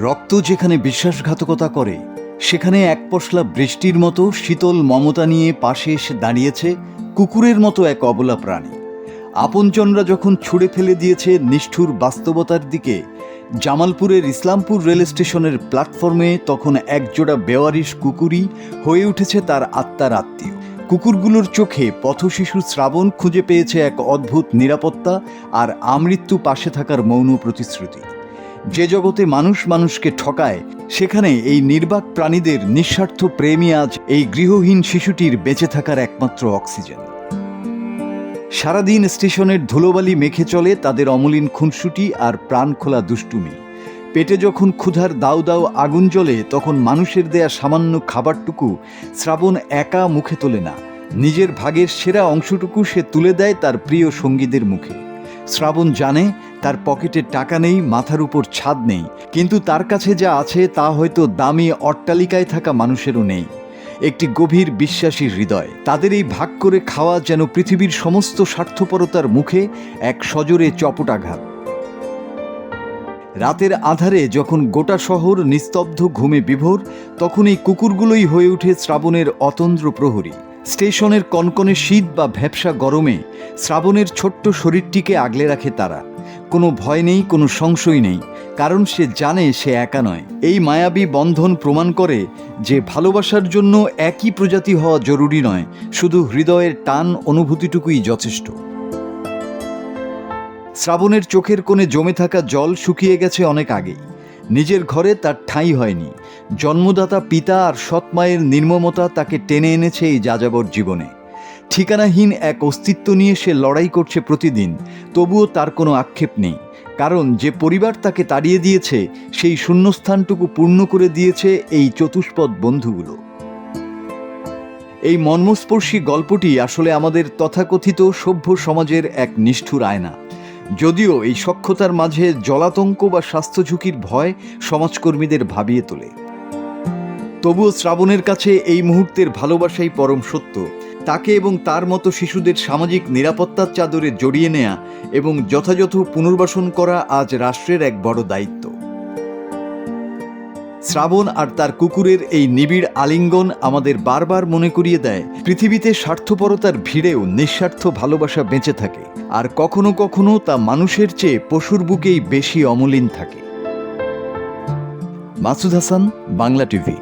রক্ত যেখানে বিশ্বাসঘাতকতা করে, সেখানে এক পশলা বৃষ্টির মতো শীতল মমতা নিয়ে পাশে এসে দাঁড়িয়েছে কুকুরের মতো এক অবলা প্রাণী। আপনজনরা যখন ছুঁড়ে ফেলে দিয়েছে নিষ্ঠুর বাস্তবতার দিকে, জামালপুরের ইসলামপুর রেল স্টেশনের প্ল্যাটফর্মে তখন একজোড়া বেওয়ারিশ কুকুরই হয়ে উঠেছে তার আত্মার আত্মীয়। কুকুরগুলোর চোখে পথশিশু শ্রাবণ খুঁজে পেয়েছে এক অদ্ভুত নিরাপত্তা আর আমৃত্যু পাশে থাকার মৌন প্রতিশ্রুতি। যে জগতে মানুষ মানুষকে ঠকায়, সেখানে এই নির্বাক প্রাণীদের নিঃস্বার্থ প্রেমই আজ এই গৃহহীন শিশুটির বেঁচে থাকার একমাত্র অক্সিজেন। সারাদিন স্টেশনের ধুলোবালি মেখে চলে তাদের অমলিন খুনসুটি আর প্রাণখোলা দুষ্টুমি। পেটে যখন ক্ষুধার দাউ দাউ আগুন জ্বলে, তখন মানুষের দেয়া সামান্য খাবারটুকু শ্রাবণ একা মুখে তোলে না, নিজের ভাগের সেরা অংশটুকু সে তুলে দেয় তার প্রিয় সঙ্গীদের মুখে। শ্রাবণ জানে তার পকেটে টাকা নেই, মাথার উপর ছাদ নেই, কিন্তু তার কাছে যা আছে তা হয়তো দামি অট্টালিকায় থাকা মানুষেরও নেই। একটি গভীর বিশ্বাসী হৃদয়। তাদের এই ভাগ করে খাওয়া যেন পৃথিবীর সমস্ত স্বার্থপরতার মুখে এক সজোরে চপটাঘাত। রাতের আধারে যখন গোটা শহর নিস্তব্ধ ঘুমে বিভোর, তখন এই কুকুরগুলোই হয়ে ওঠে শ্রাবণের অতন্দ্র প্রহরী। স্টেশনের কনকনে শীত বা ভ্যাপসা গরমে শ্রাবণের ছোট্ট শরীরটিকে আগলে রাখে তারা। কোনো ভয় নেই, কোনো সংশয় নেই, কারণ সে জানে সে একা নয়। এই মায়াবী বন্ধন প্রমাণ করে যে ভালোবাসার জন্য একই প্রজাতি হওয়া জরুরি নয়, শুধু হৃদয়ের টান অনুভূতিটুকুই যথেষ্ট। শ্রাবণের চোখের কোণে জমে থাকা জল শুকিয়ে গেছে অনেক আগেই। নিজের ঘরে তার ঠাঁই হয়নি। জন্মদাতা পিতা আর সৎ মায়ের নির্মমতা তাকে টেনে এনেছে এই যাযাবর জীবনে। ঠিকানাহীন এক অস্তিত্ব নিয়ে সে লড়াই করছে প্রতিদিন, তবুও তার কোনো আক্ষেপ নেই, কারণ যে পরিবার তাকে তাড়িয়ে দিয়েছে সেই শূন্যস্থানটুকু পূর্ণ করে দিয়েছে এই চতুষ্পদ বন্ধুগুলো। এই মর্মস্পর্শী গল্পটি আসলে আমাদের তথাকথিত সভ্য সমাজের এক নিষ্ঠুর আয়না। যদিও এই সখ্যতার মাঝে জলাতঙ্ক বা স্বাস্থ্য ঝুঁকির ভয় সমাজকর্মীদের ভাবিয়ে তোলে, তবুও শ্রাবণের কাছে এই মুহূর্তের ভালোবাসাই পরম সত্য। তাকে এবং তার মতো শিশুদের সামাজিক নিরাপত্তার চাদরে জড়িয়ে নেয়া এবং যথাযথ পুনর্বাসন করা আজ রাষ্ট্রের এক বড় দায়িত্ব। শ্রাবণ আর তার কুকুরের এই নিবিড় আলিঙ্গন আমাদের বারবার মনে করিয়ে দেয়, পৃথিবীতে স্বার্থপরতার ভিড়েও নিঃস্বার্থ ভালোবাসা বেঁচে থাকে, আর কখনো কখনো তা মানুষের চেয়ে পশুর বুকেই বেশি অমলিন থাকে। মাসুদ হাসান, বাংলা টিভি।